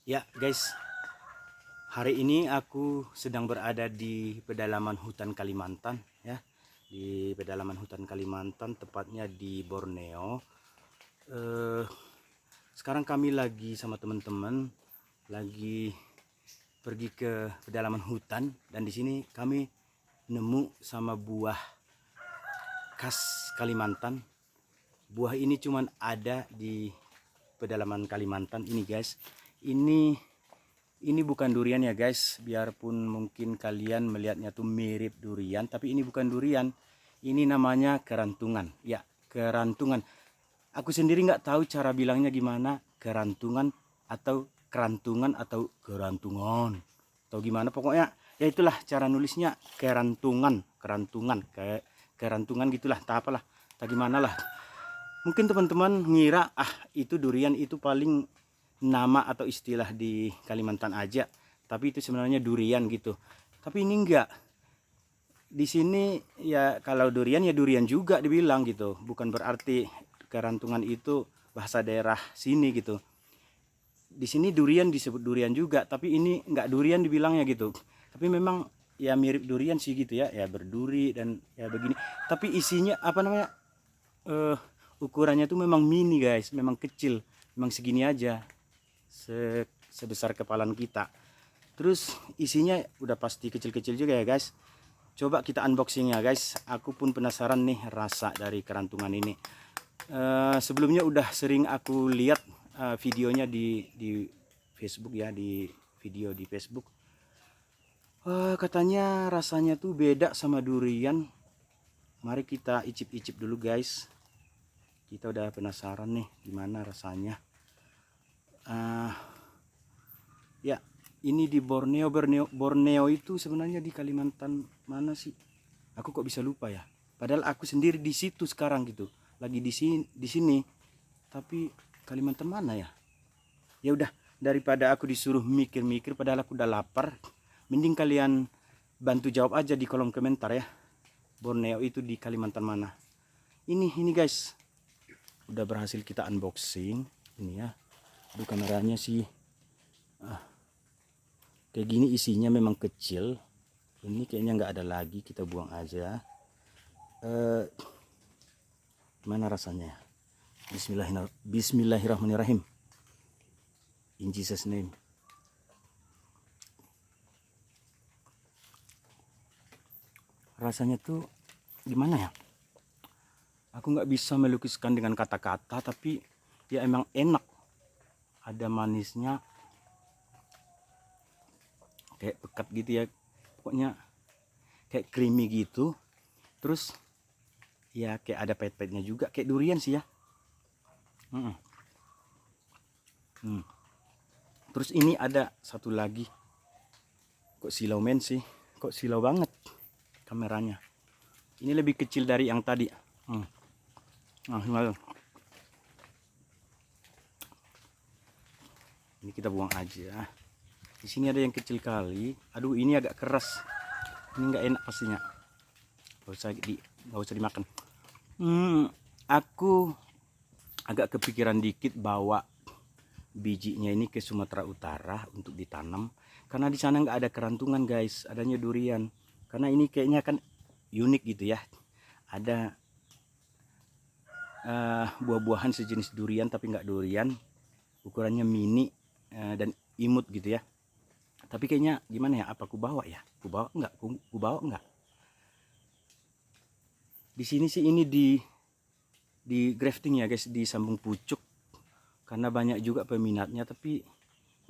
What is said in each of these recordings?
Ya guys, hari ini aku sedang berada di pedalaman hutan Kalimantan ya. Di pedalaman hutan Kalimantan, tepatnya di Borneo. Sekarang kami lagi sama teman-teman lagi pergi ke pedalaman hutan, dan di sini kami nemu sama buah khas Kalimantan. Buah ini cuman ada di pedalaman Kalimantan ini guys. Ini bukan durian ya guys, biarpun mungkin kalian melihatnya tuh mirip durian, tapi ini bukan durian. Ini namanya kerantungan. Ya, kerantungan. Aku sendiri nggak tahu cara bilangnya gimana, kerantungan atau kerantungan atau kerantungan atau gimana. Pokoknya ya itulah cara nulisnya, kerantungan, kerantungan, kerantungan gitulah, tak apalah, tak gimana lah. Mungkin teman-teman ngira itu durian, itu paling nama atau istilah di Kalimantan aja, tapi itu sebenarnya durian gitu. Tapi ini enggak. Di sini ya kalau durian ya durian juga dibilang gitu. Bukan berarti kerantungan itu bahasa daerah sini gitu. Di sini durian disebut durian juga, tapi ini enggak durian dibilangnya gitu. Tapi memang ya mirip durian sih gitu ya, ya berduri dan ya begini. Tapi isinya apa namanya? Ukurannya tuh memang mini guys, memang kecil, memang segini aja. Sebesar kepalan kita. Terus isinya udah pasti kecil-kecil juga ya guys. Coba kita unboxing ya guys. Aku pun penasaran nih rasa dari kerantungan ini. Sebelumnya udah sering aku lihat videonya di Facebook ya, di video di Facebook. Katanya rasanya tuh beda sama durian. Mari kita icip-icip dulu guys. Kita udah penasaran nih gimana rasanya. Ya, ini di Borneo. Borneo itu sebenarnya di Kalimantan mana sih? Aku kok bisa lupa ya. Padahal aku sendiri di situ sekarang gitu. Lagi di sini. Tapi Kalimantan mana ya? Ya udah, daripada aku disuruh mikir-mikir padahal aku udah lapar, mending kalian bantu jawab aja di kolom komentar ya. Borneo itu di Kalimantan mana? Ini guys. Udah berhasil kita unboxing. Ini ya. Aduh, kameranya sih kayak gini, isinya memang kecil. Ini kayaknya nggak ada lagi, kita buang aja. Gimana rasanya? Bismillahirrahmanirrahim. In Jesus name. Rasanya tuh gimana ya? Aku nggak bisa melukiskan dengan kata-kata, tapi ya emang enak. Ada manisnya, kayak pekat gitu ya. Pokoknya kayak creamy gitu. Terus ya kayak ada pahit-pahitnya juga, kayak durian sih ya. Terus ini ada satu lagi. Kok silau men sih? Kok silau banget kameranya. Ini lebih kecil dari yang tadi. Nah, ini kita buang aja. Di sini ada yang kecil kali. Aduh, ini agak keras. Ini nggak enak pastinya. Nggak usah dimakan. Aku agak kepikiran dikit bawa bijinya ini ke Sumatera Utara untuk ditanam, karena di sana nggak ada kerantungan guys, adanya durian. Karena ini kayaknya kan unik gitu ya, ada buah-buahan sejenis durian tapi nggak durian, ukurannya mini dan imut gitu ya. Tapi kayaknya gimana ya, apa ku bawa ya, ku bawa nggak. Di sini sih ini di grafting ya guys, di sambung pucuk, karena banyak juga peminatnya. Tapi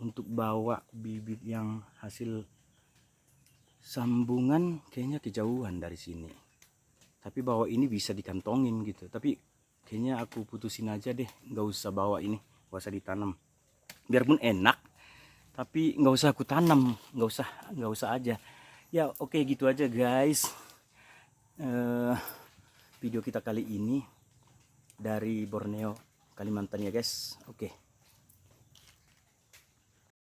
untuk bawa bibit yang hasil sambungan kayaknya kejauhan dari sini. Tapi bawa ini bisa dikantongin gitu. Tapi kayaknya aku putusin aja deh, nggak usah bawa ini, nggak usah ditanam. Biarpun enak, tapi nggak usah aku tanam, nggak usah aja. Ya oke, gitu aja guys. Video kita kali ini dari Borneo, Kalimantan ya guys. Oke.